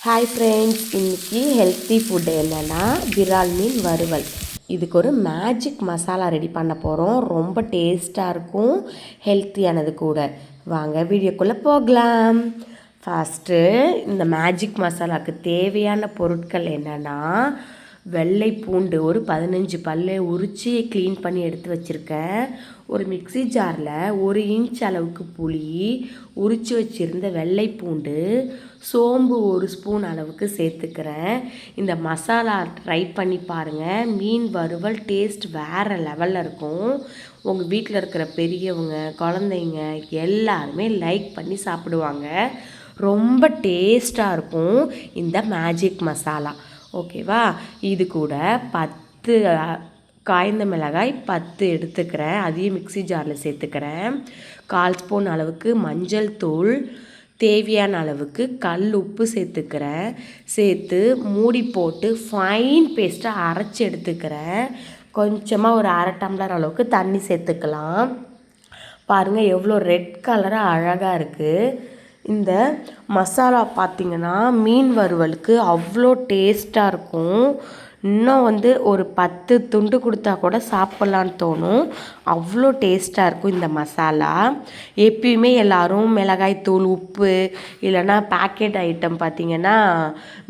Hi friends, இன்றைக்கி healthy food என்னென்னா விரால் மீன் வறுவல். இதுக்கு ஒரு மேஜிக் மசாலா ரெடி பண்ண போகிறோம். ரொம்ப டேஸ்ட்டாக இருக்கும், ஹெல்த்தியானது கூட. வாங்க வீடியோக்குள்ளே போகலாம். ஃபஸ்ட்டு இந்த மேஜிக் மசாலாவுக்கு தேவையான பொருட்கள் என்னென்னா, வெள்ளை பூண்டு ஒரு 15 பல்லை உரித்து க்ளீன் பண்ணி எடுத்து வச்சுருக்கேன். ஒரு மிக்சி ஜாரில் 1 இன்ச் அளவுக்கு புளி, உரித்து வச்சுருந்த வெள்ளை பூண்டு, சோம்பு 1 ஸ்பூன் அளவுக்கு சேர்த்துக்கிறேன். இந்த மசாலா ட்ரை பண்ணி பாருங்கள். மீன் வறுவல் டேஸ்ட் வேறு லெவலில் இருக்கும். உங்கள் வீட்டில் இருக்கிற பெரியவங்க, குழந்தைங்க எல்லாருமே லைக் பண்ணி சாப்பிடுவாங்க. ரொம்ப டேஸ்ட்டாக இருக்கும் இந்த மேஜிக் மசாலா. ஓகேவா? இது கூட 10 காய்ந்த மிளகாய் 10 எடுத்துக்கிறேன். அதையும் மிக்சி ஜாரில் சேர்த்துக்கிறேன். 1/4 ஸ்பூன் அளவுக்கு மஞ்சள் தூள், தேவையான அளவுக்கு கல் உப்பு சேர்த்துக்கிறேன். சேர்த்து மூடி போட்டு ஃபைன் பேஸ்ட்டாக அரைச்சி எடுத்துக்கிறேன். கொஞ்சமாக ஒரு 1/2 டம்ளர் அளவுக்கு தண்ணி சேர்த்துக்கலாம். பாருங்கள் எவ்வளோ ரெட் கலராக அழகாக இருக்குது. இந்த மசாலா பார்த்திங்கன்னா மீன் வறுவலுக்கு அவ்வளோ டேஸ்ட்டாக இருக்கும். இன்னும் ஒரு 10 துண்டு கொடுத்தா கூட சாப்பிட்லான்னு தோணும். அவ்வளோ டேஸ்ட்டாக இருக்கும் இந்த மசாலா. எப்பயுமே எல்லோரும் மிளகாய்த்தூள், உப்பு இல்லைன்னா பேக்கெட் ஐட்டம் பார்த்திங்கன்னா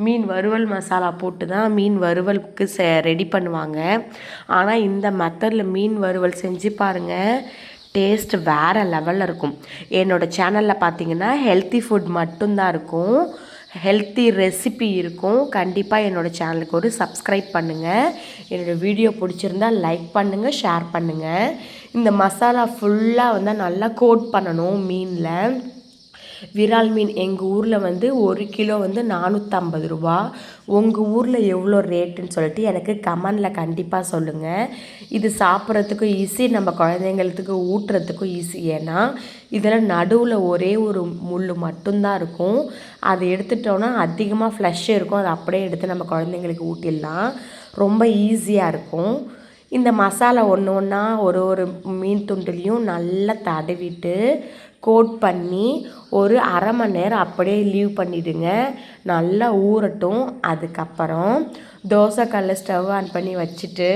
மீன் வறுவல் மசாலா போட்டு தான் மீன் வறுவலுக்கு ரெடி பண்ணுவாங்க. ஆனால் இந்த மெத்தடில் மீன் வறுவல் செஞ்சு பாருங்கள், டேஸ்ட் வேறு லெவலில் இருக்கும். என்னோடய சேனலில் பார்த்தீங்கன்னா ஹெல்த்தி ஃபுட் மட்டும்தான் இருக்கும், ஹெல்த்தி ரெசிபி இருக்கும். கண்டிப்பாக என்னோடய சேனலுக்கு ஒரு சப்ஸ்கிரைப் பண்ணுங்கள். என்னோடய வீடியோ பிடிச்சிருந்தால் லைக் பண்ணுங்கள், ஷேர் பண்ணுங்கள். இந்த மசாலா ஃபுல்லாக நல்லா கோட் பண்ணணும் மீனில். விரால் மீன் எங்கள் ஊரில் 1 கிலோ 450 ரூபா. உங்கள் ஊரில் எவ்வளோ ரேட்டுன்னு சொல்லிட்டு எனக்கு கமெண்டில் கண்டிப்பாக சொல்லுங்கள். இது சாப்பிட்றதுக்கும் ஈஸி, நம்ம குழந்தைங்களுக்கு ஊட்டுறதுக்கும் ஈஸி. ஏன்னா இதில் நடுவில் ஒரே ஒரு முள் மட்டும்தான் இருக்கும். அதை எடுத்துட்டோன்னா அதிகமாக ஃப்ளஷ் இருக்கும். அதை அப்படியே எடுத்து நம்ம குழந்தைங்களுக்கு ஊட்டிடலாம். ரொம்ப ஈஸியாக இருக்கும். இந்த மசாலா ஒன்று ஒன்றா ஒரு மீன் துண்டுலேயும் நல்லா தடவிட்டு கோட் பண்ணி ஒரு 1/2 மணி நேரம் அப்படியே லீவ் பண்ணிவிடுங்க. நல்லா ஊறட்டும். அதுக்கப்புறம் தோசைக்கல்ல ஸ்டவ் ஆன் பண்ணி வச்சுட்டு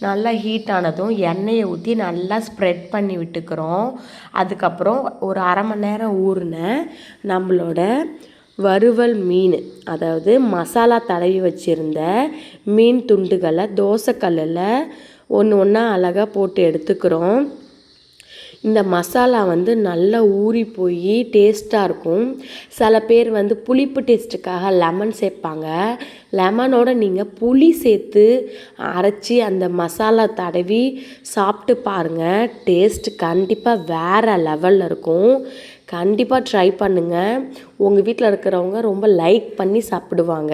நல்லா ஹீட் ஆனதும் எண்ணெயை ஊற்றி நல்லா ஸ்ப்ரெட் பண்ணி விட்டுக்கிறோம். அதுக்கப்புறம் ஒரு 1/2 மணி நேரம் ஊறின நம்மளோட வறுவல் மீன், அதாவது மசாலா தடவி வச்சுருந்த மீன் துண்டுகளை தோசைக்கல்லில் ஒன்று ஒன்றா அழகாக போட்டு எடுத்துக்கிறோம். இந்த மசாலா நல்லா ஊறி போய் டேஸ்ட்டாக இருக்கும். சில பேர் புளிப்பு டேஸ்ட்டுக்காக லெமன் சேர்ப்பாங்க. லெமனோட நீங்கள் புளி சேர்த்து அரைச்சி அந்த மசாலா தடவி சாப்பிட்டு பாருங்கள். டேஸ்ட் கண்டிப்பாக வேறு லெவலில் இருக்கும். கண்டிப்பாக ட்ரை பண்ணுங்கள். உங்கள் வீட்டில் இருக்கிறவங்க ரொம்ப லைக் பண்ணி சாப்பிடுவாங்க.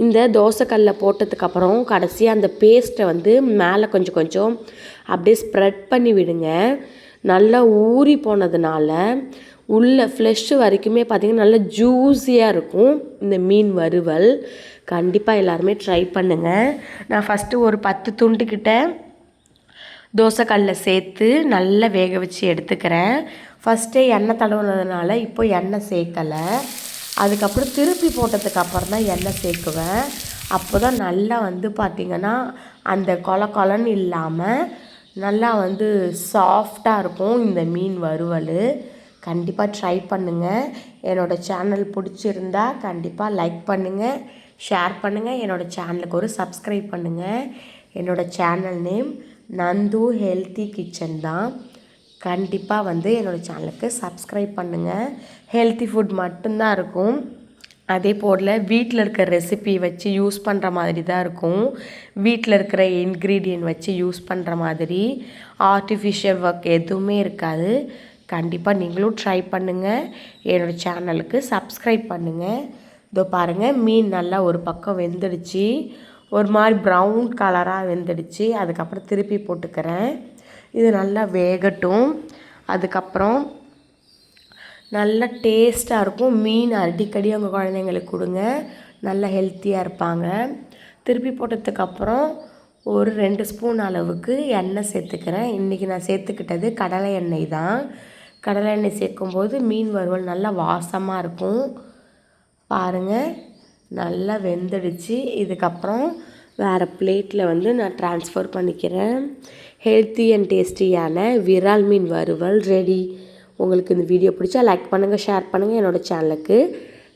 இந்த தோசைக்கல்ல போட்டதுக்கப்புறம் கடைசியாக அந்த பேஸ்ட்டை மேலே கொஞ்சம் கொஞ்சம் அப்படியே ஸ்ப்ரெட் பண்ணி விடுங்க. நல்லா ஊறி போனதுனால உள்ள ஃப்ளெஷ் வரைக்குமே பார்த்திங்கன்னா நல்லா ஜூஸியாக இருக்கும் இந்த மீன் வறுவல். கண்டிப்பாக எல்லாருமே ட்ரை பண்ணுங்கள். நான் ஃபஸ்ட்டு ஒரு 10 துண்டுக்கிட்ட தோசைக்கல்ல சேர்த்து நல்லா வேக வச்சு எடுத்துக்கிறேன். ஃபஸ்ட்டே எண்ணெய் தடவுனதுனால இப்போ எண்ணெய் சேர்க்கலை. அதுக்கப்புறம் திருப்பி போட்டதுக்கப்புறம் தான் எண்ணெய் சேர்க்குவேன். அப்போ தான் நல்லா பார்த்திங்கன்னா அந்த கொலன்னு இல்லாமல் நல்லா சாஃப்டாக இருக்கும் இந்த மீன் வறுவல். கண்டிப்பாக ட்ரை பண்ணுங்கள். என்னோடய சேனல் பிடிச்சிருந்தா கண்டிப்பாக லைக் பண்ணுங்கள், ஷேர் பண்ணுங்கள். என்னோடய சேனலுக்கு ஒரு சப்ஸ்கிரைப் பண்ணுங்கள். என்னோடய channel name Nandu healthy kitchen தான். கண்டிப்பாக என்னோடய சேனலுக்கு சப்ஸ்கிரைப் பண்ணுங்கள். ஹெல்த்தி ஃபுட் மட்டும்தான் இருக்கும். அதே போல் வீட்டில் இருக்கிற ரெசிபி வச்சு யூஸ் பண்ணுற மாதிரி தான் இருக்கும். வீட்டில் இருக்கிற இன்க்ரீடியன்ட் வச்சு யூஸ் பண்ணுற மாதிரி ஆர்டிஃபிஷியல் ஒர்க் எதுவுமே இருக்காது. கண்டிப்பாக நீங்களும் ட்ரை பண்ணுங்கள். என்னோடய சேனலுக்கு சப்ஸ்கிரைப் பண்ணுங்கள். இதோ பாருங்கள், மீன் நல்லா ஒரு பக்கம் வெந்துடுச்சு, ஒரு மாதிரி ப்ரௌன் கலராக வெந்துடுச்சு. அதுக்கப்புறம் திருப்பி போட்டுக்கிறேன். இது நல்லா வேகட்டும். அதுக்கப்புறம் நல்லா டேஸ்ட்டாக இருக்கும். மீன் அடிக்கடி உங்கள் குழந்தைங்களுக்கு கொடுங்க, நல்லா ஹெல்த்தியாக இருப்பாங்க. திருப்பி போட்டதுக்கப்புறம் ஒரு 2 ஸ்பூன் அளவுக்கு எண்ணெய் சேர்த்துக்கிறேன். இன்றைக்கி நான் சேர்த்துக்கிட்டது கடலை எண்ணெய் தான். கடலை எண்ணெய் சேர்க்கும்போது மீன் வறுவல் நல்லா வாசமாக இருக்கும். பாருங்கள், நல்லா வெந்துடுச்சு. இதுக்கப்புறம் வேறு பிளேட்டில் வந்து நான் ட்ரான்ஸ்ஃபர் பண்ணிக்கிறேன். ஹெல்த்தி அண்ட் டேஸ்டியான விரால் மீன் வறுவல் ரெடி. உங்களுக்கு இந்த வீடியோ பிடிச்சா லைக் பண்ணுங்கள், ஷேர் பண்ணுங்கள், என்னோடய சேனலுக்கு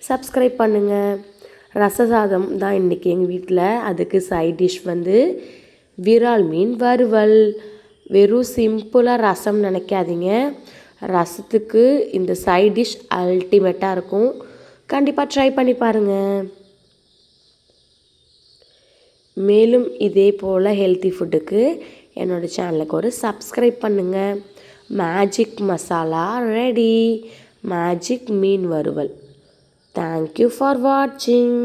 சப்ஸ்கிரைப் பண்ணுங்கள். ரச சாதம் தான் இன்றைக்கி எங்கள் வீட்டில். அதுக்கு சைட் டிஷ் வந்து விரால் மீன் வறுவல். வெறும் சிம்பிளாக ரசம் நினைக்காதீங்க. ரசத்துக்கு இந்த சைட் டிஷ் அல்டிமேட்டாக இருக்கும். கண்டிப்பாக ட்ரை பண்ணி பாருங்கள். மேலும் இதே போல் ஹெல்த்தி ஃபுட்டுக்கு என்னோடய சேனலுக்கு ஒரு சப்ஸ்கிரைப் பண்ணுங்கள். Magic masala ready. மேஜிக் மீன் வறுவல். தேங்க்யூ ஃபார் வாட்சிங்.